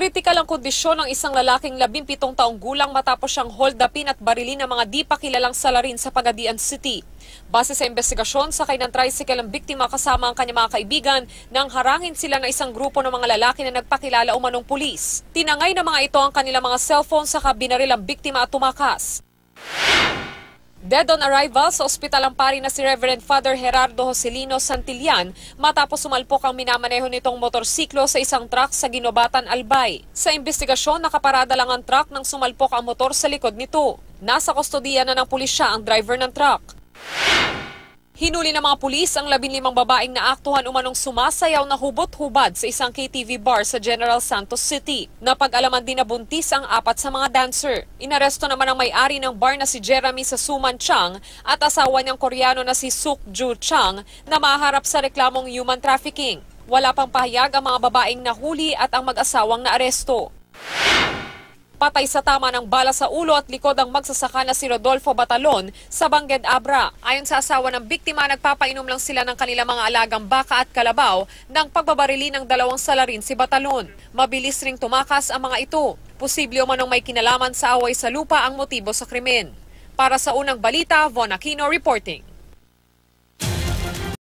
Kritikal ang kondisyon ng isang lalaking 17 taong gulang matapos siyang hold-upin at barilin ng mga di pa kilalang salarin sa Pagadian City. Base sa investigasyon, sakay ng tricycle ang biktima kasama ang kanyang mga kaibigan nang harangin sila ng isang grupo ng mga lalaki na nagpakilala umanong pulis. Tinangay ng mga ito ang kanilang mga cellphone saka binaril ang biktima at tumakas. Dead on arrival sa ospital ang pari na si Reverend Father Gerardo Joselino Santillan matapos sumalpok ang minamaneho nitong motorsiklo sa isang truck sa Ginobatan, Albay. Sa investigasyon, nakaparada lang ang truck nang sumalpok ang motor sa likod nito. Nasa kustodiya na ng pulisya ang driver ng truck. Hinuli ng mga pulis ang 15 babaeng naaktuhan umanong sumasayaw na hubot-hubad sa isang KTV bar sa General Santos City. Napag-alaman din na buntis ang 4 sa mga dancer. Inaresto naman ang may-ari ng bar na si Jeremy Sasuman Chang at asawa niyang Koreano na si Suk Ju Chang na maharap sa reklamong human trafficking. Wala pang pahayag ang mga babaeng nahuli at ang mag-asawang naaresto. Patay sa tama ng bala sa ulo at likod ang magsasaka na si Rodolfo Batalon sa Bangged Abra. Ayon sa asawa ng biktima, nagpapainom lang sila ng kanilang mga alagang baka at kalabaw nang pagbabarili ng 2 salarin si Batalon. Mabilis ring tumakas ang mga ito. Posible umanong may kinalaman sa away sa lupa ang motibo sa krimen. Para sa unang balita, Von Aquino reporting.